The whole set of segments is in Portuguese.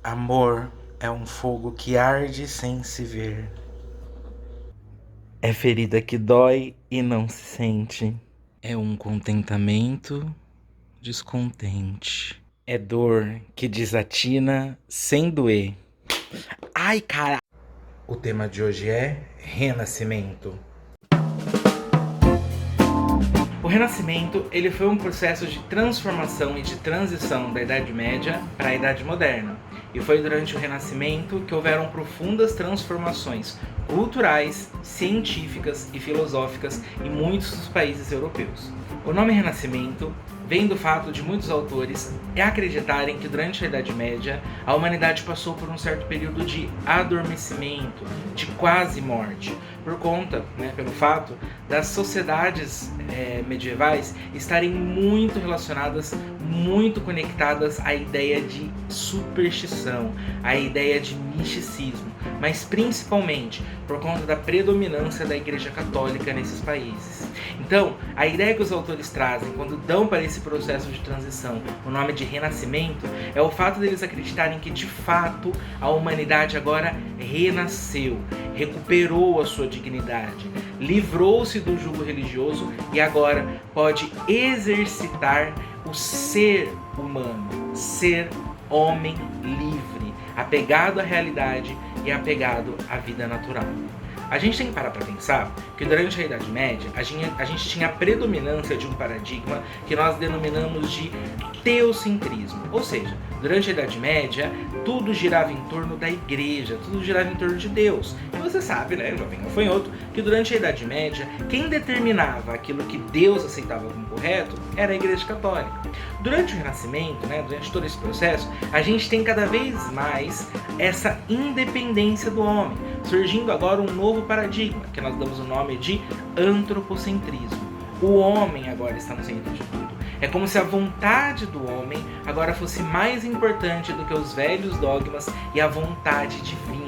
Amor é um fogo que arde sem se ver. É ferida que dói e não se sente. É um contentamento descontente. É dor que desatina sem doer. Ai, cara! O tema de hoje é renascimento. O Renascimento ele foi um processo de transformação e de transição da Idade Média para a Idade Moderna. E foi durante o Renascimento que houveram profundas transformações culturais, científicas e filosóficas em muitos dos países europeus. O nome Renascimento vem do fato de muitos autores acreditarem que durante a Idade Média a humanidade passou por um certo período de adormecimento, de quase morte, por conta, pelo fato das sociedades medievais estarem muito relacionadas, muito conectadas à ideia de superstição, à ideia de misticismo, mas principalmente por conta da predominância da Igreja Católica nesses países. Então, a ideia que os autores trazem quando dão para esse processo de transição o nome de renascimento é o fato deles acreditarem que de fato a humanidade agora renasceu, recuperou a sua dignidade, livrou-se do jugo religioso e agora pode exercitar o ser humano, ser homem livre, apegado à realidade e apegado à vida natural. A gente tem que parar para pensar que durante a Idade Média a gente tinha a predominância de um paradigma que nós denominamos de teocentrismo, ou seja, durante a Idade Média tudo girava em torno da igreja, tudo girava em torno de Deus. E você sabe, jovem gafanhoto, que durante a Idade Média quem determinava aquilo que Deus aceitava como correto era a Igreja Católica. Durante o Renascimento, durante todo esse processo, a gente tem cada vez mais essa independência do homem, surgindo agora um novo paradigma, que nós damos o nome de antropocentrismo. O homem agora está no centro de tudo. É como se a vontade do homem agora fosse mais importante do que os velhos dogmas e a vontade divina.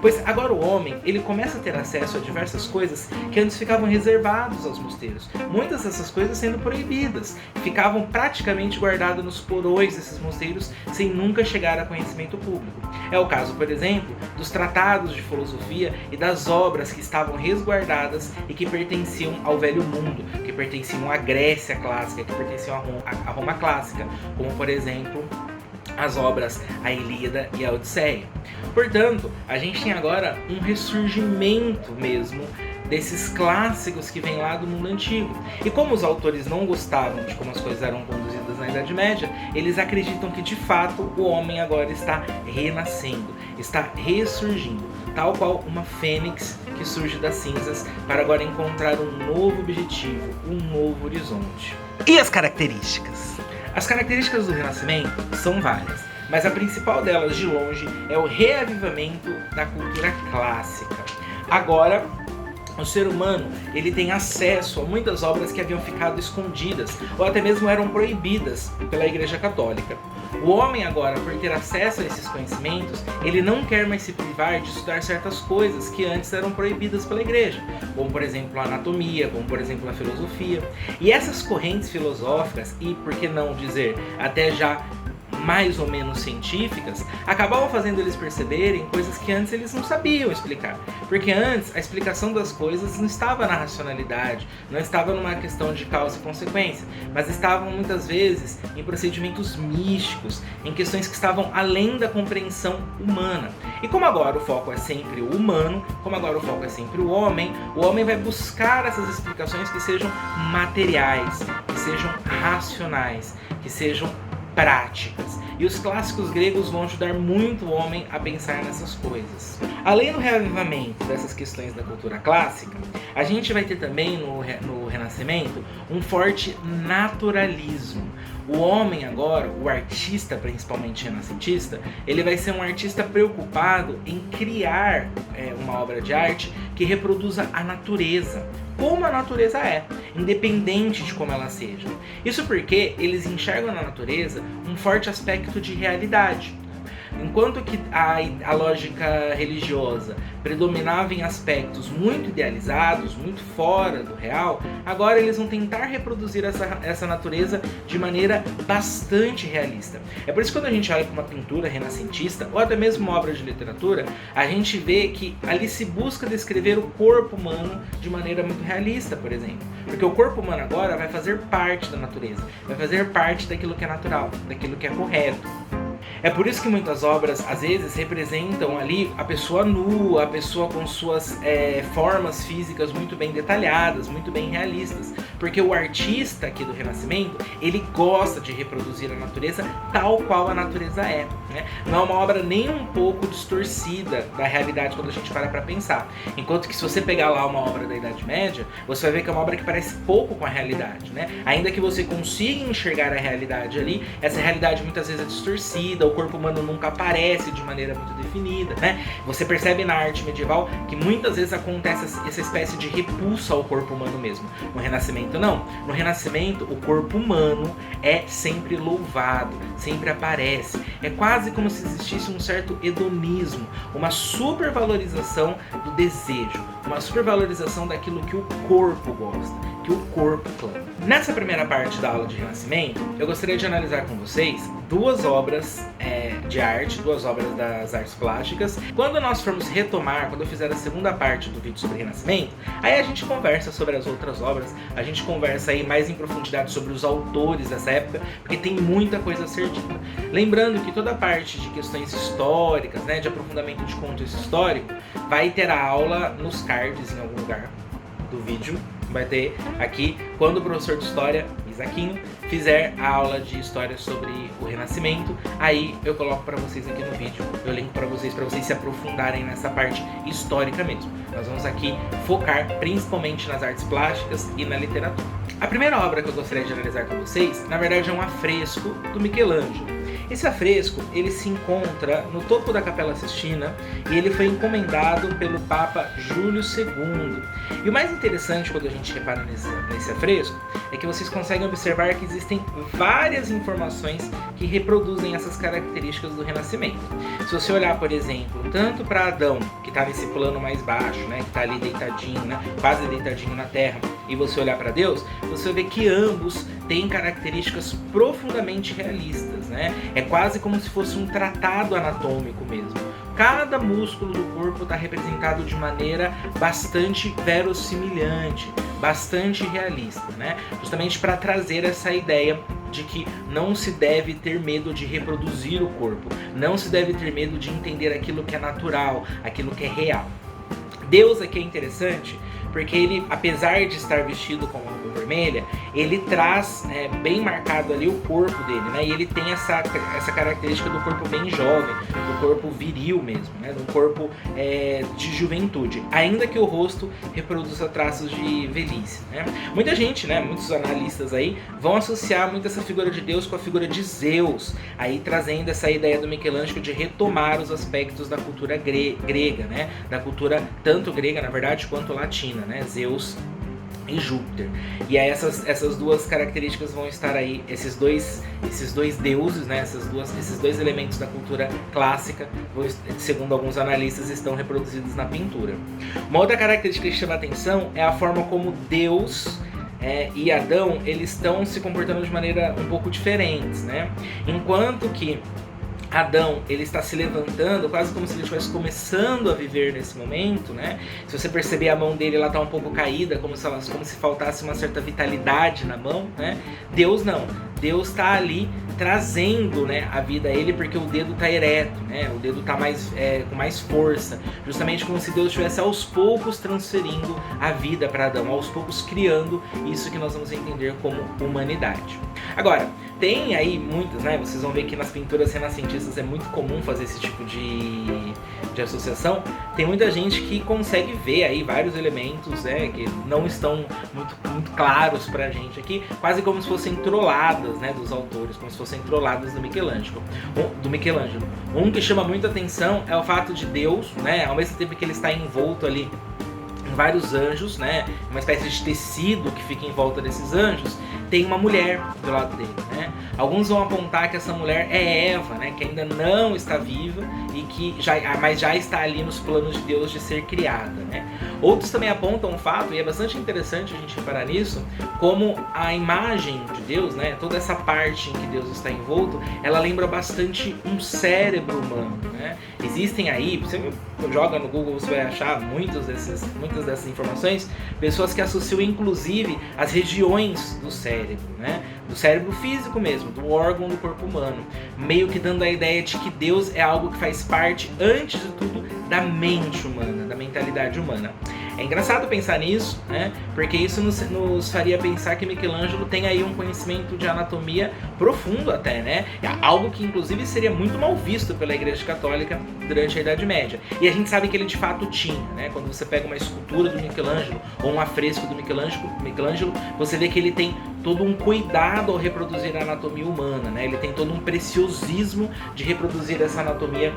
Pois agora o homem, ele começa a ter acesso a diversas coisas que antes ficavam reservados aos mosteiros. Muitas dessas coisas sendo proibidas, ficavam praticamente guardadas nos porões desses mosteiros sem nunca chegar a conhecimento público. É o caso, por exemplo, dos tratados de filosofia e das obras que estavam resguardadas e que pertenciam ao Velho Mundo, que pertenciam à Grécia clássica, que pertenciam à Roma clássica, como por exemplo as obras A Ilíada e a Odisseia. Portanto, a gente tem agora um ressurgimento mesmo desses clássicos que vêm lá do mundo antigo. E como os autores não gostavam de como as coisas eram conduzidas na Idade Média, eles acreditam que de fato o homem agora está renascendo, está ressurgindo, tal qual uma fênix que surge das cinzas para agora encontrar um novo objetivo, um novo horizonte. E as características? As características do Renascimento são várias, mas a principal delas, de longe, é o reavivamento da cultura clássica. Agora, o ser humano ele tem acesso a muitas obras que haviam ficado escondidas ou até mesmo eram proibidas pela Igreja Católica. O homem agora, por ter acesso a esses conhecimentos, ele não quer mais se privar de estudar certas coisas que antes eram proibidas pela Igreja, como por exemplo a anatomia, como por exemplo a filosofia. E essas correntes filosóficas, e por que não dizer até já mais ou menos científicas, acabavam fazendo eles perceberem coisas que antes eles não sabiam explicar. Porque antes a explicação das coisas não estava na racionalidade, não estava numa questão de causa e consequência, mas estavam muitas vezes em procedimentos místicos, em questões que estavam além da compreensão humana. E como agora o foco é sempre o humano, como agora o foco é sempre o homem vai buscar essas explicações que sejam materiais, que sejam racionais, que sejam práticas. E os clássicos gregos vão ajudar muito o homem a pensar nessas coisas. Além do reavivamento dessas questões da cultura clássica, a gente vai ter também no Renascimento um forte naturalismo. O homem agora, o artista principalmente renascentista, ele vai ser um artista preocupado em criar uma obra de arte que reproduza a natureza, como a natureza é, independente de como ela seja. Isso porque eles enxergam na natureza um forte aspecto de realidade. enquanto que a lógica religiosa predominava em aspectos muito idealizados, muito fora do real, agora eles vão tentar reproduzir essa natureza de maneira bastante realista. É por isso que quando a gente olha para uma pintura renascentista, ou até mesmo uma obra de literatura, a gente vê que ali se busca descrever o corpo humano de maneira muito realista, por exemplo. Porque o corpo humano agora vai fazer parte da natureza, vai fazer parte daquilo que é natural, daquilo que é correto. É por isso que muitas obras, às vezes, representam ali a pessoa nua, a pessoa com suas formas físicas muito bem detalhadas, muito bem realistas. Porque o artista aqui do Renascimento, ele gosta de reproduzir a natureza tal qual a natureza é, né? Não é uma obra nem um pouco distorcida da realidade quando a gente para pensar. Enquanto que se você pegar lá uma obra da Idade Média, você vai ver que é uma obra que parece pouco com a realidade, né? Ainda que você consiga enxergar a realidade ali, essa realidade muitas vezes é distorcida, o corpo humano nunca aparece de maneira muito definida, né? Você percebe na arte medieval que muitas vezes acontece essa espécie de repulsa ao corpo humano mesmo. No Renascimento não. No Renascimento o corpo humano é sempre louvado, sempre aparece. É quase como se existisse um certo hedonismo, uma supervalorização do desejo, uma supervalorização daquilo que o corpo gosta, que o corpo clama. Nessa primeira parte da aula de Renascimento, eu gostaria de analisar com vocês duas obras de arte, duas obras das artes plásticas. Quando nós formos retomar, quando eu fizer a segunda parte do vídeo sobre Renascimento, aí a gente conversa sobre as outras obras, a gente conversa aí mais em profundidade sobre os autores dessa época, porque tem muita coisa a ser dita. Lembrando que toda a parte de questões históricas, né, de aprofundamento de contexto histórico, vai ter a aula nos cards em algum lugar do vídeo. Vai ter aqui, quando o professor de História, Isaquinho, fizer a aula de História sobre o Renascimento, aí eu coloco para vocês aqui no vídeo, eu linko para vocês se aprofundarem nessa parte histórica mesmo. Nós vamos aqui focar principalmente nas artes plásticas e na literatura. A primeira obra que eu gostaria de analisar com vocês, na verdade é um afresco do Michelangelo. Esse afresco, ele se encontra no topo da Capela Sistina e ele foi encomendado pelo Papa Júlio II. E o mais interessante quando a gente repara nesse afresco é que vocês conseguem observar que existem várias informações que reproduzem essas características do Renascimento. Se você olhar, por exemplo, tanto para Adão, que está nesse plano mais baixo, né, que está ali deitadinho, né, quase deitadinho na terra, e você olhar para Deus, você vê que ambos têm características profundamente realistas, né? É quase como se fosse um tratado anatômico mesmo. Cada músculo do corpo está representado de maneira bastante verossimilhante, bastante realista, né? Justamente para trazer essa ideia de que não se deve ter medo de reproduzir o corpo, não se deve ter medo de entender aquilo que é natural, aquilo que é real. Deus aqui é interessante porque ele, apesar de estar vestido com uma roupa vermelha, ele traz bem marcado ali o corpo dele, né? E ele tem essa característica do corpo bem jovem, do corpo viril mesmo, né? Do corpo de juventude, ainda que o rosto reproduza traços de velhice, né? Muita gente, né? Muitos analistas aí vão associar muito essa figura de Deus com a figura de Zeus, aí trazendo essa ideia do Michelangelo de retomar os aspectos da cultura grega, né? Da cultura tanto grega, na verdade, quanto latina, né? Zeus e Júpiter. E aí essas duas características vão estar aí, esses dois deuses, né? Esses dois elementos da cultura clássica, segundo alguns analistas, estão reproduzidos na pintura. Uma outra característica que chama a atenção é a forma como Deus e Adão, eles estão se comportando de maneira um pouco diferentes, né? Enquanto que Adão, ele está se levantando, quase como se ele estivesse começando a viver nesse momento, né? Se você perceber, a mão dele, ela está um pouco caída, como se faltasse uma certa vitalidade na mão, né? Deus não. Deus está ali trazendo, né, a vida a ele, porque o dedo está ereto, né? O dedo está com mais força, justamente como se Deus estivesse aos poucos transferindo a vida para Adão, aos poucos criando isso que nós vamos entender como humanidade. Agora, tem aí muitas, né? Vocês vão ver que nas pinturas renascentistas é muito comum fazer esse tipo de associação. Tem muita gente que consegue ver aí vários elementos, que não estão muito claros pra gente aqui, quase como se fossem trolladas, né, dos autores, como se fossem trolladas do Michelangelo. Um que chama muita atenção é o fato de Deus, né, ao mesmo tempo que ele está envolto ali vários anjos, né? Uma espécie de tecido que fica em volta desses anjos, tem uma mulher do lado dele, né? Alguns vão apontar que essa mulher é Eva, né? Que ainda não está viva e que mas já está ali nos planos de Deus de ser criada, né? Outros também apontam o fato, e é bastante interessante a gente reparar nisso, como a imagem de Deus, né? Toda essa parte em que Deus está envolto, ela lembra bastante um cérebro humano, né? Existem aí, você joga no Google, você vai achar muitas dessas informações, pessoas que associam inclusive as regiões do cérebro, né? Do cérebro físico mesmo, do órgão do corpo humano, meio que dando a ideia de que Deus é algo que faz parte, antes de tudo, da mente humana, da mentalidade humana. É engraçado pensar nisso, né? Porque isso nos faria pensar que Michelangelo tem aí um conhecimento de anatomia profundo até, né? Algo que inclusive seria muito mal visto pela Igreja Católica durante a Idade Média. E a gente sabe que ele de fato tinha, né? Quando você pega uma escultura do Michelangelo ou um afresco do Michelangelo, você vê que ele tem todo um cuidado ao reproduzir a anatomia humana, né? Ele tem todo um preciosismo de reproduzir essa anatomia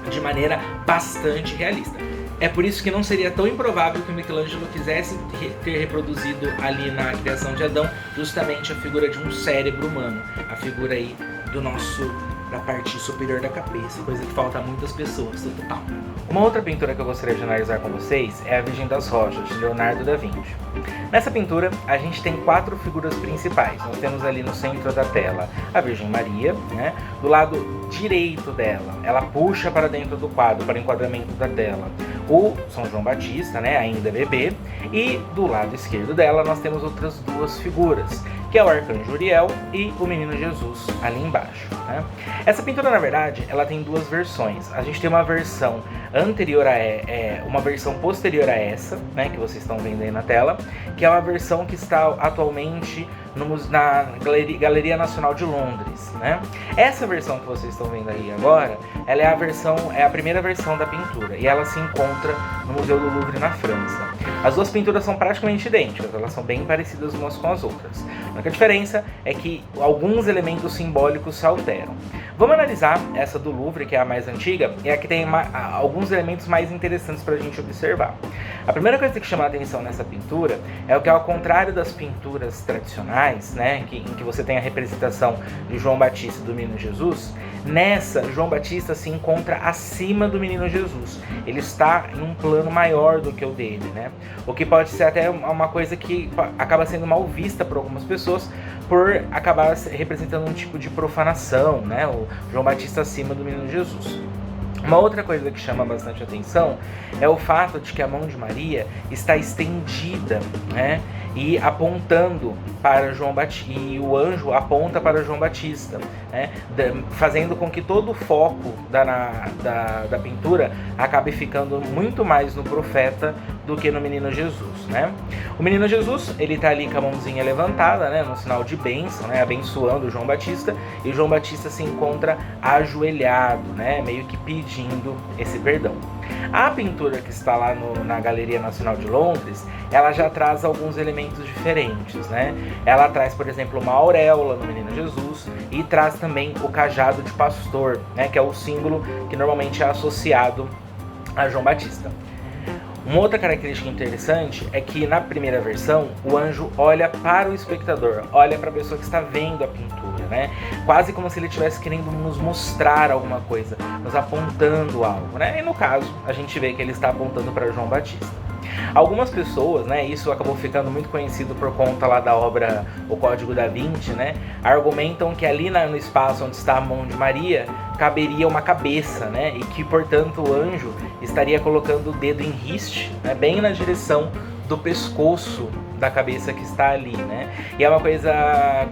de maneira bastante realista. É por isso que não seria tão improvável que o Michelangelo quisesse ter reproduzido ali na criação de Adão justamente a figura de um cérebro humano, a figura aí da parte superior da cabeça, coisa que falta a muitas pessoas, total. Uma outra pintura que eu gostaria de analisar com vocês é a Virgem das Rochas, de Leonardo da Vinci. Nessa pintura, a gente tem 4 figuras principais. Nós temos ali no centro da tela a Virgem Maria, né? Do lado direito dela, ela puxa para dentro do quadro, para o enquadramento da tela, o São João Batista, né? Ainda bebê, e do lado esquerdo dela nós temos outras 2 figuras, que é o Arcanjo Uriel e o Menino Jesus ali embaixo, né? Essa pintura, na verdade, ela tem 2 versões. A gente tem uma versão anterior uma versão posterior a essa, né, que vocês estão vendo aí na tela, que é uma versão que está atualmente na Galeria Nacional de Londres, né? Essa versão que vocês estão vendo aí agora, ela é a primeira versão da pintura e ela se encontra no Museu do Louvre na França. As 2 pinturas são praticamente idênticas, elas são bem parecidas umas com as outras. A única diferença é que alguns elementos simbólicos se alteram. Vamos analisar essa do Louvre, que é a mais antiga, e a que tem alguns elementos mais interessantes para a gente observar. A primeira coisa que chama a atenção nessa pintura é o que, ao contrário das pinturas tradicionais, né, em que você tem a representação de João Batista e do Menino Jesus, nessa, João Batista se encontra acima do Menino Jesus. Ele está em um plano maior do que o dele, né? O que pode ser até uma coisa que acaba sendo mal vista por algumas pessoas, por acabar representando um tipo de profanação, né? O João Batista acima do Menino Jesus. Uma outra coisa que chama bastante atenção é o fato de que a mão de Maria está estendida, né? E apontando para João Batista, e o anjo aponta para João Batista, né? Fazendo com que todo o foco da pintura acabe ficando muito mais no profeta do que no Menino Jesus, né? O Menino Jesus, ele está ali com a mãozinha levantada, né, no sinal de bênção, né, abençoando o João Batista, e o João Batista se encontra ajoelhado, né, meio que pedindo esse perdão. A pintura que está lá na Galeria Nacional de Londres, ela já traz alguns elementos diferentes, né? Ela traz, por exemplo, uma auréola no Menino Jesus e traz também o cajado de pastor, né, que é o símbolo que normalmente é associado a João Batista. Uma outra característica interessante é que na primeira versão o anjo olha para o espectador, olha para a pessoa que está vendo a pintura, né? Quase como se ele estivesse querendo nos mostrar alguma coisa, nos apontando algo, né? E no caso a gente vê que ele está apontando para João Batista. Algumas pessoas, né, isso acabou ficando muito conhecido por conta lá da obra O Código da Vinci, né, argumentam que ali no espaço onde está a mão de Maria caberia uma cabeça, né, e que, portanto, o anjo estaria colocando o dedo em riste, né, bem na direção do pescoço da cabeça que está ali, né? E é uma coisa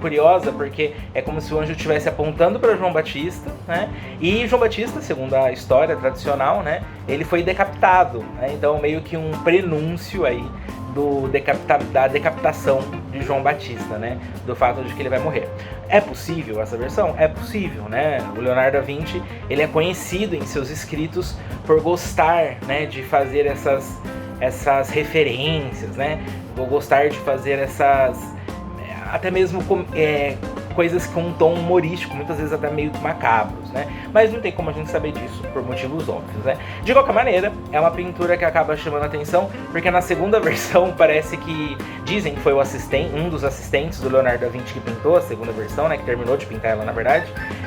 curiosa porque é como se o anjo estivesse apontando para João Batista, né? E João Batista, segundo a história tradicional, né, ele foi decapitado, né? Então meio que um prenúncio aí da decapitação de João Batista, né? Do fato de que ele vai morrer. É possível essa versão? É possível, né? O Leonardo da Vinci, ele é conhecido em seus escritos por gostar, né, de fazer essas referências, né? Vou gostar de fazer essas, até mesmo coisas com um tom humorístico, muitas vezes até meio macabros. né? Mas não tem como a gente saber disso por motivos óbvios, né? De qualquer maneira, é uma pintura que acaba chamando a atenção, porque na segunda versão parece que dizem que foi um dos assistentes do Leonardo da Vinci que pintou a segunda versão, né? Que terminou de pintar ela, na verdade.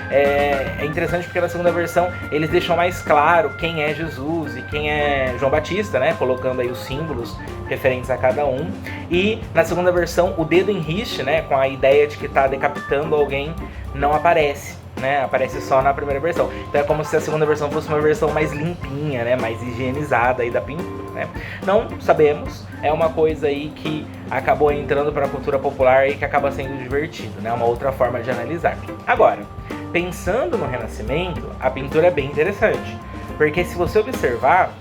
É interessante porque na segunda versão eles deixam mais claro quem é Jesus e quem é João Batista, né? Colocando aí os símbolos referentes a cada um. E na segunda versão o dedo em riste, né? Com a ideia de que tá decapitando alguém, não aparece, né? Aparece só na primeira versão. Então é como se a segunda versão fosse uma versão mais limpinha, né? Mais higienizada aí da pintura, né? Não sabemos, é uma coisa aí que acabou entrando para a cultura popular e que acaba sendo divertido, né? Uma outra forma de analisar. Agora, pensando no Renascimento, a pintura é bem interessante, porque se você observar,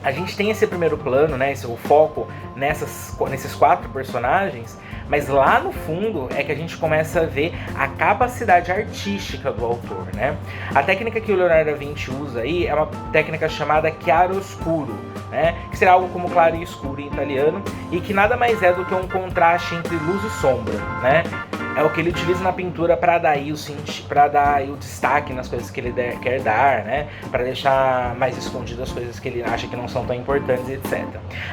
a gente tem esse primeiro plano, né, o foco nesses 4 personagens, mas lá no fundo é que a gente começa a ver a capacidade artística do autor, né? A técnica que o Leonardo da Vinci usa aí é uma técnica chamada chiaroscuro, né? Que será algo como claro e escuro em italiano, e que nada mais é do que um contraste entre luz e sombra, né? É o que ele utiliza na pintura para dar o destaque nas coisas que ele quer dar, né? Para deixar mais escondidas as coisas que ele acha que não são tão importantes, etc.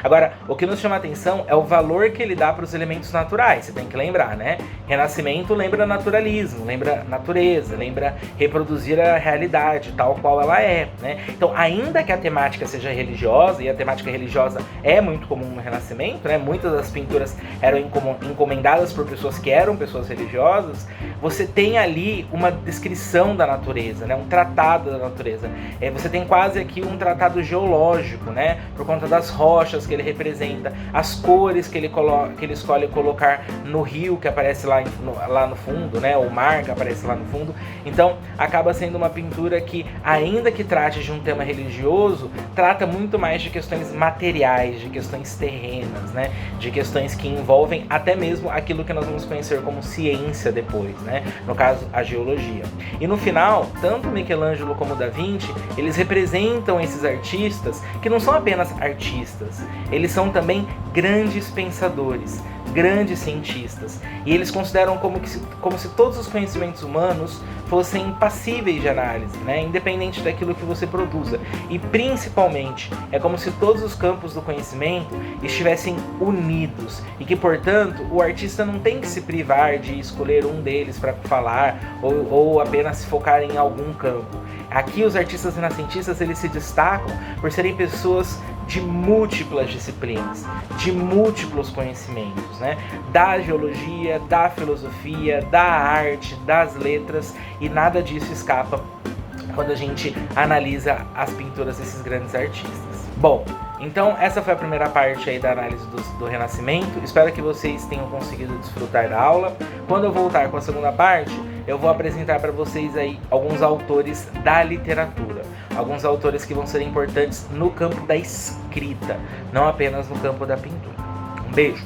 Agora, o que nos chama a atenção é o valor que ele dá para os elementos naturais. Você tem que lembrar, né? Renascimento lembra naturalismo, lembra natureza, lembra reproduzir a realidade tal qual ela é, né? Então, ainda que a temática seja religiosa, e a temática religiosa é muito comum no Renascimento, né? Muitas das pinturas eram encomendadas por pessoas que eram pessoas religiosas, você tem ali uma descrição da natureza, né? Um tratado da natureza. Você tem quase aqui um tratado geológico, né? Por conta das rochas que ele representa, as cores que ele escolhe colocar no rio que aparece lá no fundo, né? O mar que aparece lá no fundo. Então, acaba sendo uma pintura que, ainda que trate de um tema religioso, trata muito mais de questões materiais, de questões terrenas, né? De questões que envolvem até mesmo aquilo que nós vamos conhecer como ciência depois, né? No caso, a geologia. E no final, tanto Michelangelo como Da Vinci, eles representam esses artistas que não são apenas artistas, eles são também grandes pensadores, grandes cientistas, e eles consideram como se todos os conhecimentos humanos fossem passíveis de análise, né? Independente daquilo que você produza. E principalmente, é como se todos os campos do conhecimento estivessem unidos, e que, portanto, o artista não tem que se privar de escolher um deles para falar, ou apenas se focar em algum campo. Aqui os artistas renascentistas, eles se destacam por serem pessoas de múltiplas disciplinas, de múltiplos conhecimentos, né? Da geologia, da filosofia, da arte, das letras, e nada disso escapa quando a gente analisa as pinturas desses grandes artistas. Bom, então essa foi a primeira parte aí da análise do Renascimento. Espero que vocês tenham conseguido desfrutar da aula. Quando eu voltar com a segunda parte, eu vou apresentar para vocês aí alguns autores da literatura, alguns autores que vão ser importantes no campo da escrita, não apenas no campo da pintura. Um beijo!